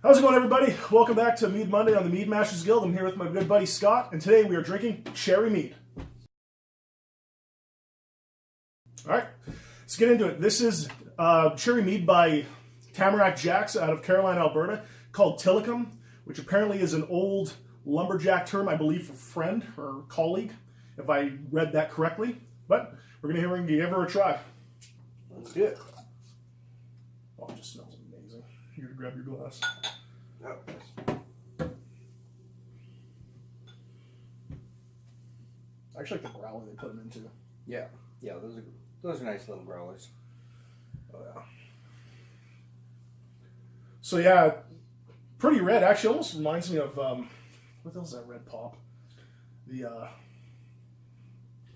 How's it going, everybody? Welcome back to Mead Monday on the Mead Masters Guild. I'm here with my good buddy Scott, and today we are drinking Cherry Mead. Alright, let's get into it. This is Cherry Mead by Tamarack Jacks out of Caroline, Alberta, called Tillicum, which apparently is an old lumberjack term, I believe, for friend or colleague, if I read that correctly. But we're going to give her a try. Let's do it. Oh, it just smells amazing. Here, grab your glass. Oh, nice. I actually like the growler they put them into. Yeah, those are nice little growlers. Oh yeah. So yeah, pretty red. Actually, almost reminds me of what the hell's that red pop? The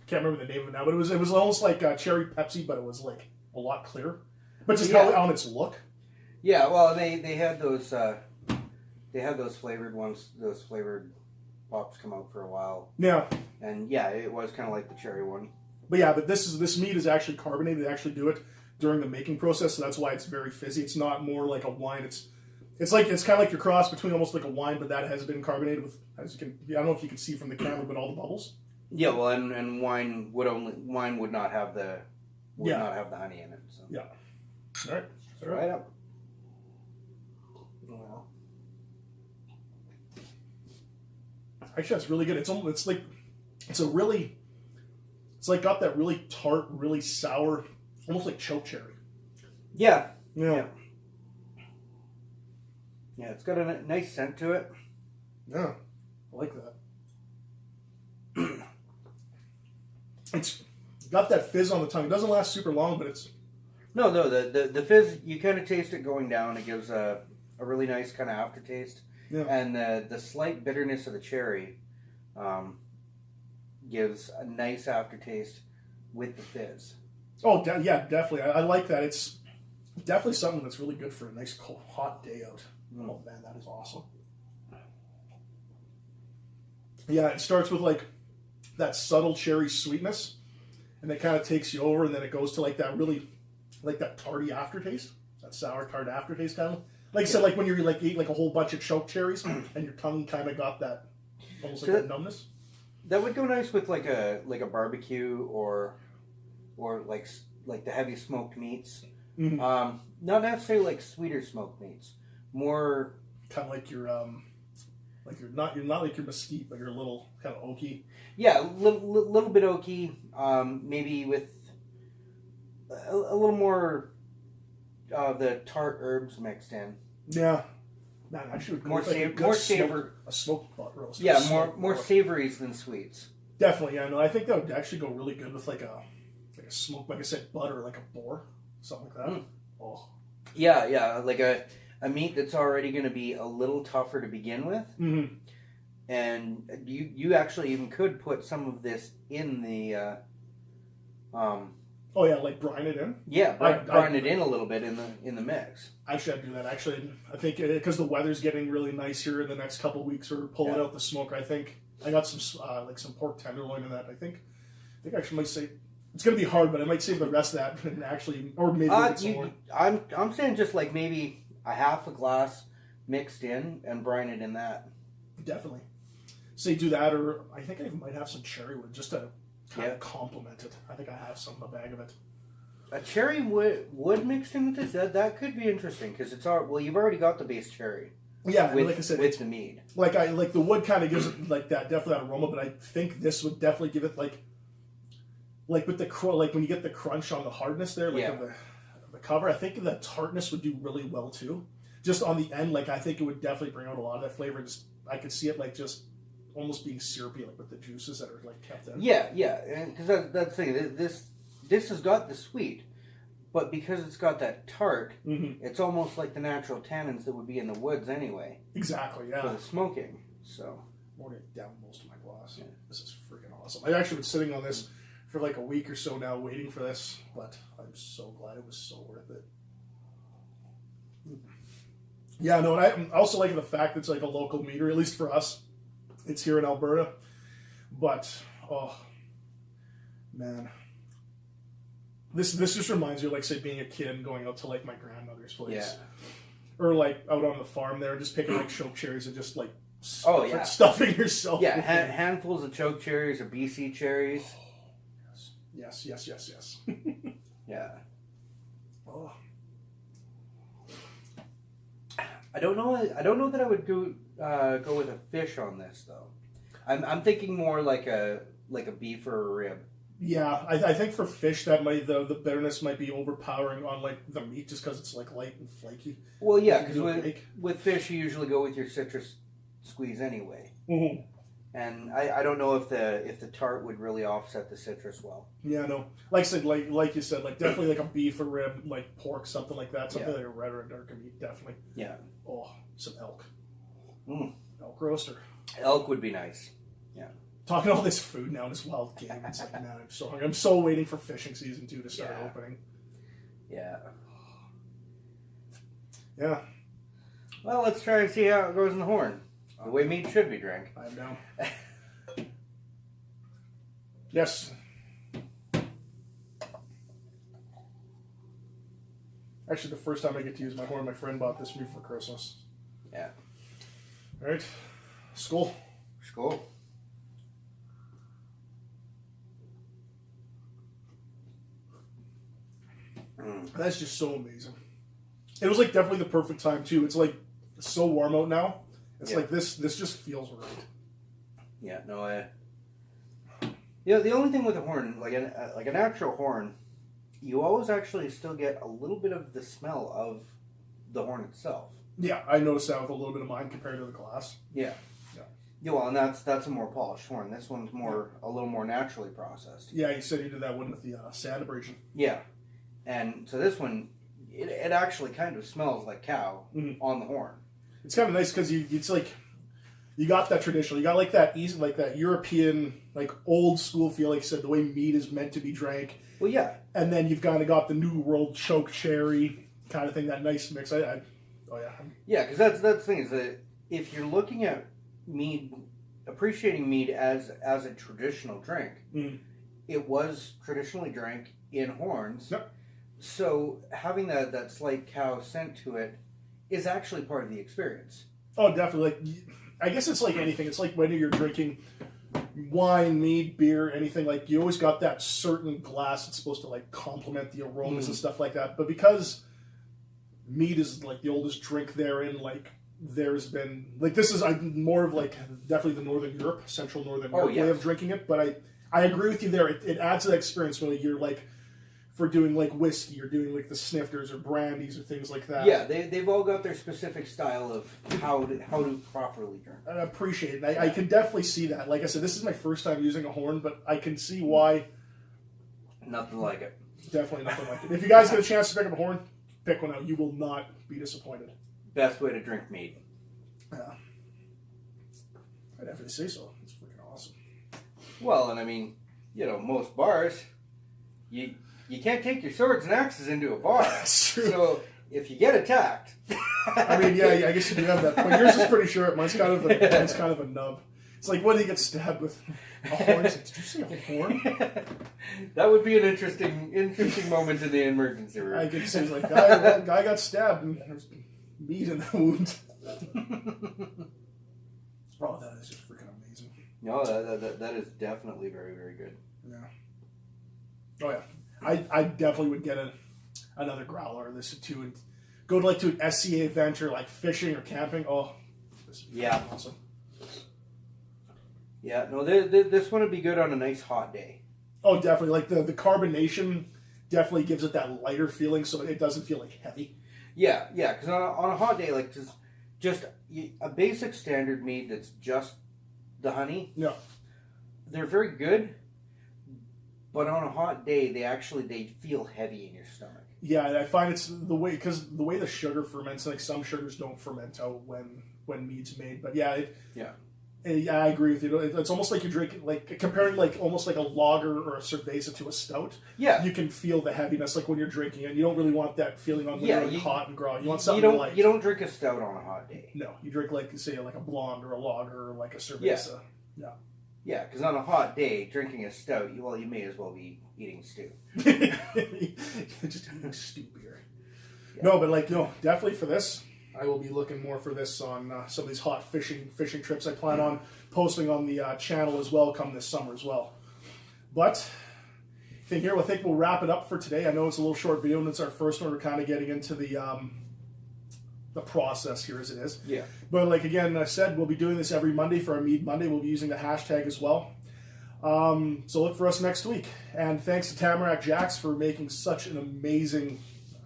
can't remember the name of it now, but it was almost like cherry Pepsi, but it was like a lot clearer. But just how on its look. Yeah, well, they had those flavored ones, those flavored pops come out for a while. Yeah. And yeah, it was kind of like the cherry one. But yeah, but this mead is actually carbonated. They actually do it during the making process, so that's why it's very fizzy. It's not more like a wine. It's kind of like your cross between almost like a wine, but that has been carbonated with, as you can, I don't know if you can see from the camera, but all the bubbles. Yeah, well, and wine would not have the honey in it. So. Yeah. All right. Right up. Wow. Actually, that's really good. It's like got that really tart, really sour, almost like choke cherry. Yeah. Yeah. Yeah, it's got a nice scent to it. Yeah, I like that. It's got that fizz on the tongue. It doesn't last super long, but it's... No, the fizz, you kind of taste it going down. It gives a really nice kind of aftertaste. Yeah. And the slight bitterness of the cherry gives a nice aftertaste with the fizz. Oh, yeah, definitely. I like that. It's definitely something that's really good for a nice, cold, hot day out. Oh, man, that is awesome. Yeah, it starts with, like, that subtle cherry sweetness, and it kind of takes you over, and then it goes to, like, that really... like that tarty aftertaste, that sour tart aftertaste kind of. Like I said, like when you like eat like a whole bunch of choke cherries and your tongue kind of got that almost like that numbness. That would go nice with like a barbecue or like the heavy smoked meats. Mm-hmm. Not necessarily like sweeter smoked meats. More kind of like you're not like your mesquite, but you're a little kind of oaky. Yeah, little bit oaky. Maybe with a little more of the tart herbs mixed in. Yeah. Man, actually would more savor. A smoked butt roast. Yeah, more savories than sweets. Definitely, yeah. No, I think that would actually go really good with like a smoked, like I said, butter, like a boar, something like that. Mm. Oh. Yeah, like a meat that's already going to be a little tougher to begin with. Mm-hmm. And you actually even could put some of this in the oh yeah, like brine it in. Yeah, brine it in a little bit in the mix. Actually, I'd do that. Actually, I think because the weather's getting really nice here in the next couple of weeks, we're pulling out the smoker. I think I got some like some pork tenderloin in that. I think I actually might say it's going to be hard, but I might save the rest of that and actually, or maybe some more. I'm saying just like maybe a half a glass mixed in and brine it in that. Definitely. Say do that, or I think I might have some cherry wood just to kind of complement it. I think I have a bag of it. A cherry wood mixed in with this, that could be interesting because it's you've already got the base cherry. Yeah, like I said, with the mead. Like the wood kind of gives it like that definitely that aroma, but I think this would definitely give it like with the like when you get the crunch on the hardness there, like of the cover. I think the tartness would do really well too. Just on the end, like I think it would definitely bring out a lot of that flavor. Just I could see it like just almost being syrupy, like with the juices that are like kept in. Yeah, because that's the thing. This has got the sweet, but because it's got that tart, it's almost like the natural tannins that would be in the woods anyway. Exactly, yeah. For the smoking, so. I'm already down most of my glass. Yeah. This is freaking awesome. I've actually been sitting on this for like a week or so now, waiting for this, but I'm so glad it was so worth it. Yeah, no, and I also like the fact that it's like a local meadery, at least for us. It's here in Alberta, but oh man, this just reminds me of like say being a kid and going out to like my grandmother's place, or like out on the farm there, just picking like choke cherries and just like yeah, stuffing yourself. Yeah, handfuls of choke cherries or BC cherries. Yes. Yeah. Oh. I don't know that I would go with a fish on this though. I'm thinking more like a beef or a rib. Yeah, I think for fish that might the bitterness might be overpowering on like the meat just because it's like light and flaky. Well, yeah, because with fish you usually go with your citrus squeeze anyway. Mm-hmm. And I don't know if the tart would really offset the citrus well. Yeah, no. Like I said, like you said, like definitely like a beef or rib, like pork, something like that, something like a red or a darker meat, definitely. Yeah. Oh, some elk. Mm. Elk roaster. Elk would be nice. Yeah. Talking all this food now in this wild game, it's like, man, I'm so hungry. I'm so waiting for fishing season 2 to start opening. Yeah. Yeah. Well, let's try and see how it goes in the horn. The way meat should be drank. I'm down. Yes. Actually, the first time I get to use my horn, my friend bought this for me for Christmas. Yeah. All right. Skull. Skull. That's just so amazing. It was like definitely the perfect time too. It's like so warm out now. It's like this just feels right. Yeah, no, the only thing with a horn, like a natural horn, you always actually still get a little bit of the smell of the horn itself. Yeah, I noticed that with a little bit of mine compared to the glass. Yeah. Yeah, well, and that's a more polished horn. This one's a little more naturally processed. Yeah, you said you did that one with the sand abrasion. Yeah, and so this one, it actually kind of smells like cow on the horn. It's kind of nice because it's like you got that traditional, you got like that easy, like that European, like old school feel, like you said, the way meat is meant to be drank. Well, yeah, and then you've kind of got the new world choke cherry kind of thing, that nice mix. Oh yeah, yeah, because that's the thing is that if you're looking at mead, appreciating mead as a traditional drink, it was traditionally drank in horns. Yep. So having that slight cow scent to it is actually part of the experience. Oh, definitely. Like, I guess it's like anything. It's like when you're drinking wine, mead, beer, anything. Like you always got that certain glass that's supposed to like complement the aromas and stuff like that. But because mead is like the oldest drink therein, like there's been like this is more of like definitely the Northern Europe, Central Northern Europe way of drinking it. But I agree with you there. It adds to the experience when you're like. For doing like whiskey or doing like the snifters or brandies or things like that. Yeah, they've all got their specific style of how to properly drink. I appreciate it. I can definitely see that. Like I said, this is my first time using a horn, but I can see why. Nothing like it. Definitely nothing like it. If you guys get a chance to pick up a horn, pick one out. You will not be disappointed. Best way to drink mead. Yeah. I'd definitely say so. It's freaking awesome. Well, and I mean, most bars, you can't take your swords and axes into a bar. That's true. So if you get attacked, I mean, yeah, I guess you do have that. But yours is pretty short. Mine's kind of a nub. It's like when he gets stabbed with a horn. Like, did you say a horn? That would be an interesting moment in the emergency room. I could say like guy got stabbed and there's meat in the wound. Oh, that is just freaking amazing. No, that is definitely very, very good. Yeah. Oh yeah. I definitely would get another growler of this too and go to an SCA event or like fishing or camping. Oh, this would be awesome. Yeah, no, this one would be good on a nice hot day. Oh, definitely. Like the carbonation definitely gives it that lighter feeling, so it doesn't feel like heavy. Yeah, because on a hot day, like just a basic standard mead that's just the honey. Yeah, they're very good. But on a hot day, they feel heavy in your stomach. Yeah, I find it's the way the sugar ferments. Like some sugars don't ferment out when mead's made. But yeah, I agree with you. It's almost like you're drinking, like comparing like almost like a lager or a cerveza to a stout. Yeah, you can feel the heaviness like when you're drinking it. You don't really want that feeling on when you're hot and groggy. You want something light. You don't drink a stout on a hot day. No, you drink like say like a blonde or a lager or like a cerveza. Yeah. Yeah, because on a hot day, drinking a stout, you may as well be eating stew. Just eating stew beer. Yeah. No, but definitely for this, I will be looking more for this on some of these hot fishing trips I plan on posting on the channel as well come this summer as well. But I think we'll wrap it up for today. I know it's a little short video and it's our first one. We're kind of getting into the process here as it is. Yeah. But like again, I said, we'll be doing this every Monday for our Mead Monday. We'll be using the hashtag as well. So look for us next week. And thanks to Tamarack Jacks for making such an amazing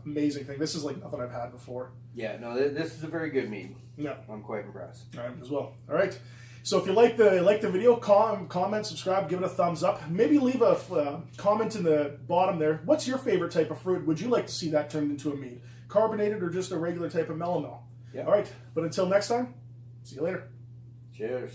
thing. This is like nothing I've had before. Yeah, no, this is a very good mead. Yeah. I'm quite impressed. I am as well. All right. So if you like the video, comment, subscribe, give it a thumbs up. Maybe leave a comment in the bottom there. What's your favorite type of fruit? Would you like to see that turned into a mead? Carbonated or just a regular type of melomel? Yeah. All right. But until next time, see you later. Cheers.